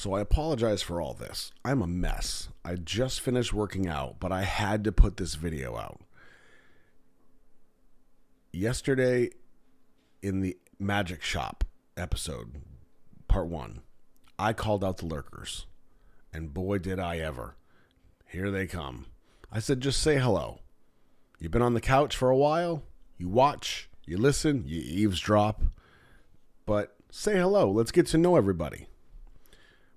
So I apologize for all this. I'm a mess. I just finished working out, but I had to put this video out. Yesterday in the Magic Shop episode, part 1, I called out the lurkers. And boy, did I ever. Here they come. I said, just say hello. You've been on the couch for a while. You watch, you listen, you eavesdrop. But say hello. Let's get to know everybody.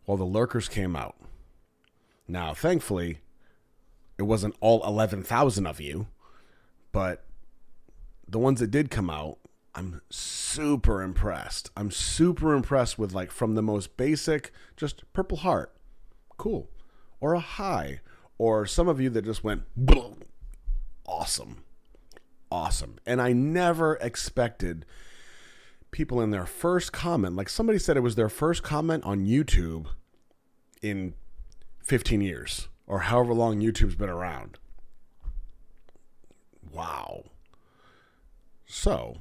Well, the lurkers came out. Now, thankfully, it wasn't all 11,000 of you, but the ones that did come out, I'm super impressed. I'm super impressed with, like, from the most basic, just purple heart. Cool. Or a hi. Or some of you that just went, awesome. Awesome. And I never expected people in their first comment, like somebody said it was their first comment on YouTube in 15 years or however long YouTube's been around. Wow. So,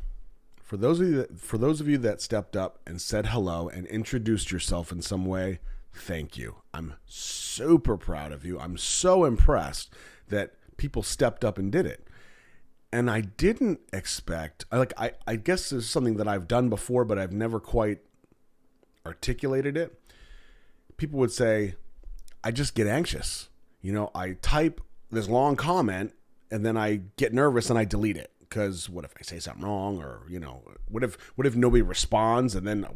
for those of you that stepped up and said hello and introduced yourself in some way, thank you. I'm super proud of you. I'm so impressed that people stepped up and did it. And I didn't expect, I guess there's something that I've done before, but I've never quite articulated it. People would say, I just get anxious. You know, I type this long comment and then I get nervous and I delete it. Because what if I say something wrong? Or, you know, what if nobody responds? And then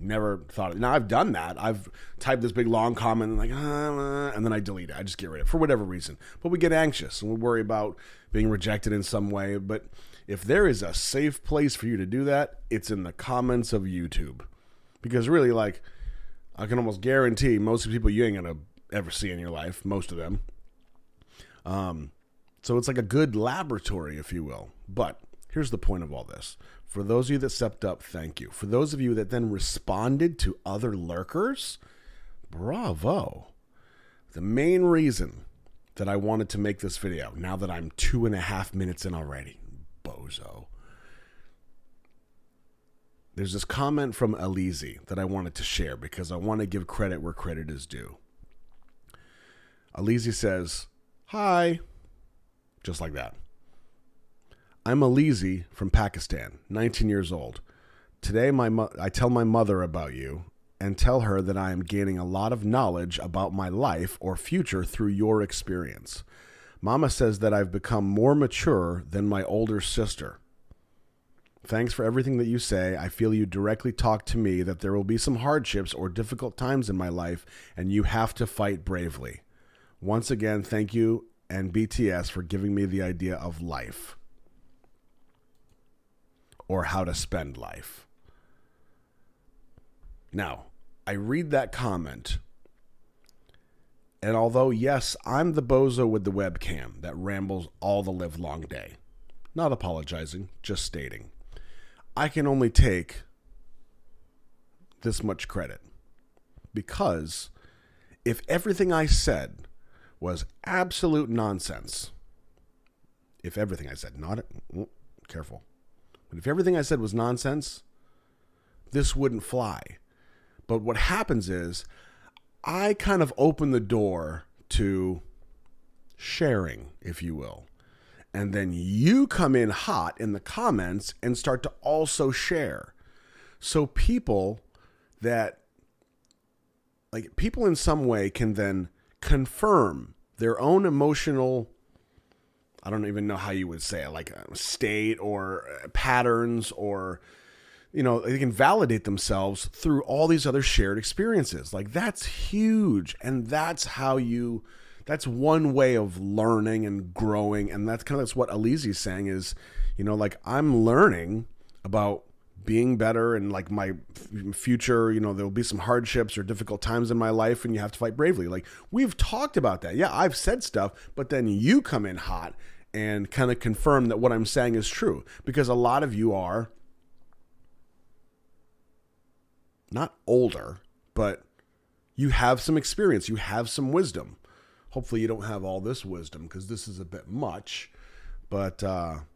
never thought of it. Now I've done that. I've typed this big long comment and and then I delete it. I just get rid of it for whatever reason. But we get anxious and we worry about being rejected in some way. But if there is a safe place for you to do that, it's in the comments of YouTube. Because really, like, I can almost guarantee most of the people you ain't gonna ever see in your life, most of them. So it's like a good laboratory, if you will. But here's the point of all this. For those of you that stepped up, thank you. For those of you that then responded to other lurkers, bravo. The main reason that I wanted to make this video, now that I'm 2.5 minutes in already, bozo. There's this comment from Alizi that I wanted to share because I want to give credit where credit is due. Alizi says, hi, just like that. I'm Alizi from Pakistan, 19 years old. Today, I tell my mother about you and tell her that I am gaining a lot of knowledge about my life or future through your experience. Mama says that I've become more mature than my older sister. Thanks for everything that you say. I feel you directly talk to me that there will be some hardships or difficult times in my life, and you have to fight bravely. Once again, thank you and BTS for giving me the idea of life. Or how to spend life. Now, I read that comment, and although, yes, I'm the bozo with the webcam that rambles all the livelong day, not apologizing, just stating, I can only take this much credit. Because if everything I said was absolute nonsense, if everything I said, careful. But if everything I said was nonsense, this wouldn't fly. But what happens is I kind of open the door to sharing, if you will. And then you come in hot in the comments and start to also share. So people in some way can then confirm their own emotional, I don't even know how you would say it, like a state or patterns, or, you know, they can validate themselves through all these other shared experiences. Like, that's huge. And that's one way of learning and growing. And that's what Alizi's saying is, you know, like, I'm learning about being better and like my future, you know, there'll be some hardships or difficult times in my life and you have to fight bravely. Like, we've talked about that. Yeah, I've said stuff, but then you come in hot and kind of confirm that what I'm saying is true, because a lot of you are not older, but you have some experience, you have some wisdom. Hopefully you don't have all this wisdom, because this is a bit much, but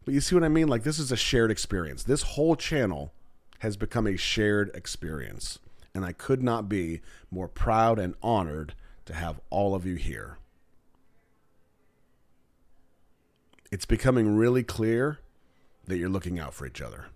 you see what I mean? Like, this is a shared experience. This whole channel has become a shared experience. and I could not be more proud and honored to have all of you here. It's becoming really clear that you're looking out for each other.